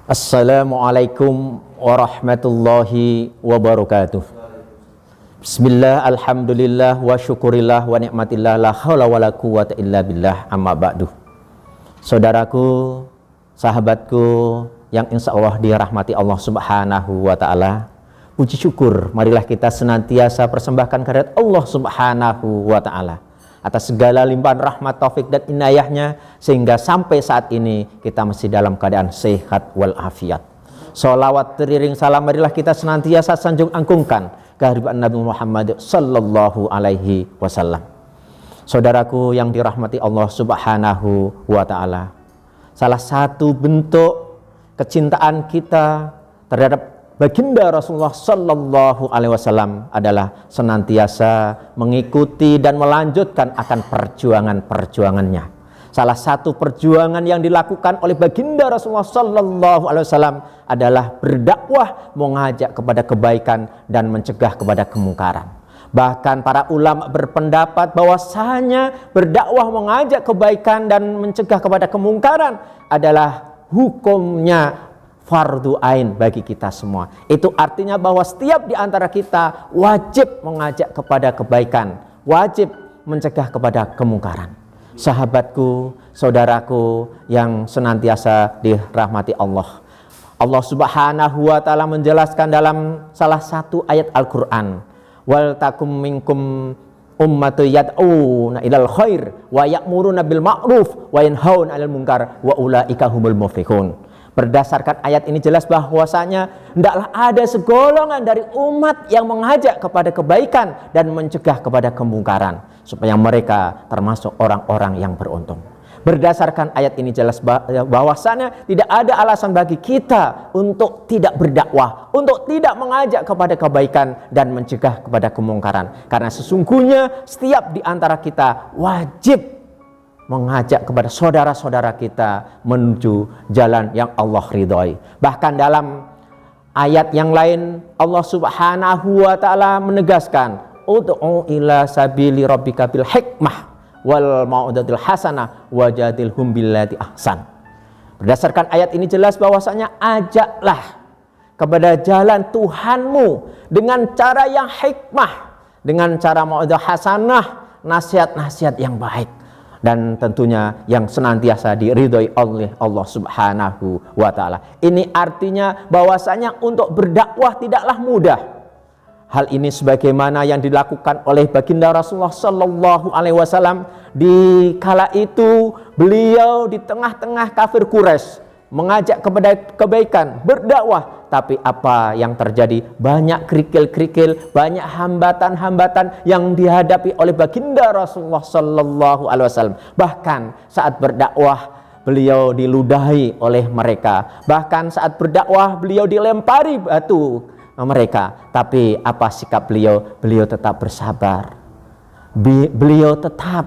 Assalamualaikum warahmatullahi wabarakatuh. Bismillah, alhamdulillah, wa syukurillah, wa ni'matillah, la hawla wa la quwwata illa billah, amma ba'du. Saudaraku, sahabatku yang insya Allah dirahmati Allah subhanahu wa ta'ala, puji syukur marilah kita senantiasa persembahkan kehadirat Allah subhanahu wa ta'ala atas segala limpahan rahmat, taufik dan inayahnya, sehingga sampai saat ini kita masih dalam keadaan sehat walafiat. Sholawat teriring salam marilah kita senantiasa sanjung angkungkan kehadirat Nabi Muhammad sallallahu alaihi wasallam. Saudaraku yang dirahmati Allah subhanahu wa ta'ala, salah satu bentuk kecintaan kita terhadap baginda Rasulullah sallallahu alaihi wasallam adalah senantiasa mengikuti dan melanjutkan akan perjuangan-perjuangannya. Salah satu perjuangan yang dilakukan oleh baginda Rasulullah sallallahu alaihi wasallam adalah berdakwah, mengajak kepada kebaikan dan mencegah kepada kemungkaran. Bahkan para ulama berpendapat bahwasanya berdakwah, mengajak kebaikan dan mencegah kepada kemungkaran adalah hukumnya fardu ain bagi kita semua. Itu artinya bahwa setiap di antara kita wajib mengajak kepada kebaikan, wajib mencegah kepada kemungkaran. Sahabatku, saudaraku yang senantiasa dirahmati Allah, Allah subhanahu wa ta'ala menjelaskan dalam salah satu ayat Al-Quran, wal takum minkum ummatu yad'una ilal khair wa ya'muruna bil ma'ruf wa yanhauna 'anil munkar wa ulaika humul muflihun. Berdasarkan ayat ini jelas bahwasanya hendaklah ada segolongan dari umat yang mengajak kepada kebaikan dan mencegah kepada kemungkaran, supaya mereka termasuk orang-orang yang beruntung. Berdasarkan ayat ini jelas bahwasanya tidak ada alasan bagi kita untuk tidak berdakwah, untuk tidak mengajak kepada kebaikan dan mencegah kepada kemungkaran. Karena sesungguhnya setiap di antara kita wajib mengajak kepada saudara-saudara kita menuju jalan yang Allah ridhoi. Bahkan dalam ayat yang lain Allah subhanahu wa ta'ala menegaskan, ud'u ila sabili rabbika bil hikmah wal mau'izatil hasanah wajadilhum billati ahsan. Berdasarkan ayat ini jelas bahwasanya ajaklah kepada jalan Tuhanmu dengan cara yang hikmah, dengan cara mau'izah hasanah, nasihat-nasihat yang baik, dan tentunya yang senantiasa diridhoi oleh Allah subhanahu wa ta'ala. Ini artinya bahwasanya untuk berdakwah tidaklah mudah. Hal ini sebagaimana yang dilakukan oleh baginda Rasulullah sallallahu alaihi wasallam di kala itu beliau di tengah-tengah kafir Quraisy mengajak kepada kebaikan, berdakwah, tapi apa yang terjadi? Banyak kerikil-kerikil, banyak hambatan-hambatan yang dihadapi oleh baginda Rasulullah sallallahu alaihi wasallam. Bahkan saat berdakwah beliau diludahi oleh mereka. Bahkan saat berdakwah beliau dilempari batu mereka. Tapi apa sikap beliau? Beliau tetap bersabar. Beliau tetap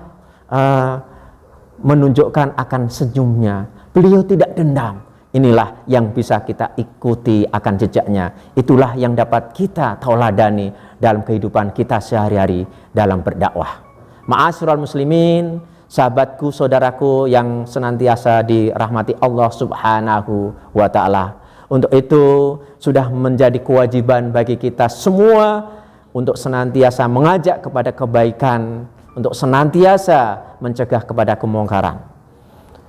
menunjukkan akan senyumnya. Beliau tidak dendam. Inilah yang bisa kita ikuti akan jejaknya. Itulah yang dapat kita tauladani dalam kehidupan kita sehari-hari dalam berdakwah. Ma'asyiral muslimin, sahabatku, saudaraku yang senantiasa dirahmati Allah subhanahu wa ta'ala. Untuk itu sudah menjadi kewajiban bagi kita semua untuk senantiasa mengajak kepada kebaikan, untuk senantiasa mencegah kepada kemungkaran.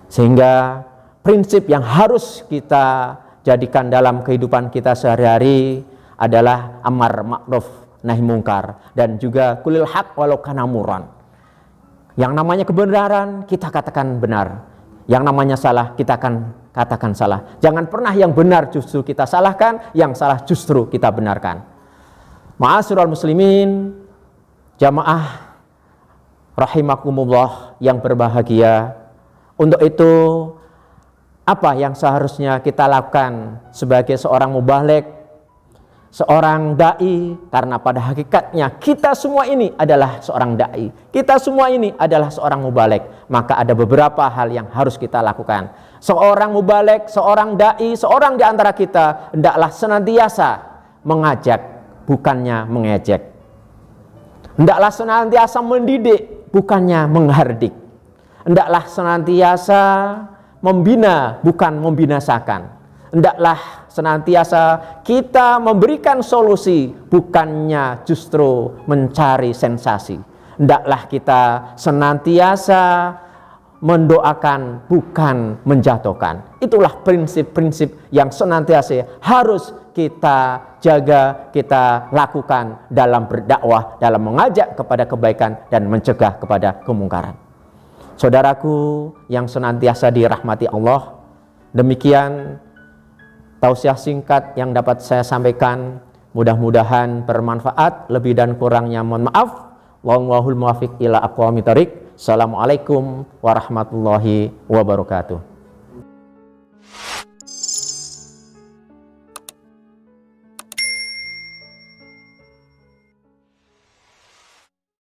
Sehingga prinsip yang harus kita jadikan dalam kehidupan kita sehari-hari adalah amar ma'ruf nahi mungkar, dan juga kulil haq walau kana murran. Yang namanya kebenaran kita katakan benar, yang namanya salah kita akan katakan salah. Jangan pernah yang benar justru kita salahkan, yang salah justru kita benarkan. Ma'asyiral muslimin, jamaah rahimakumullah yang berbahagia. Untuk itu apa yang seharusnya kita lakukan sebagai seorang mubaligh, seorang dai? Karena pada hakikatnya kita semua ini adalah seorang dai, kita semua ini adalah seorang mubaligh. Maka ada beberapa hal yang harus kita lakukan. Seorang mubaligh, seorang dai, seorang di antara kita hendaklah senantiasa mengajak, bukannya mengejek. Hendaklah senantiasa mendidik, bukannya menghardik. Hendaklah senantiasa membina, bukan membinasakan. hendaklah senantiasa kita memberikan solusi, bukannya justru mencari sensasi. Hendaklah kita senantiasa mendoakan, bukan menjatuhkan. Itulah prinsip-prinsip yang senantiasa harus kita jaga, kita lakukan dalam berdakwah, dalam mengajak kepada kebaikan dan mencegah kepada kemungkaran. Saudaraku yang senantiasa dirahmati Allah, demikian tausiah singkat yang dapat saya sampaikan. Mudah-mudahan bermanfaat. Lebih dan kurangnya mohon maaf. Wallahul muwaffiq ila aqwamit thoriq. Assalamualaikum warahmatullahi wabarakatuh.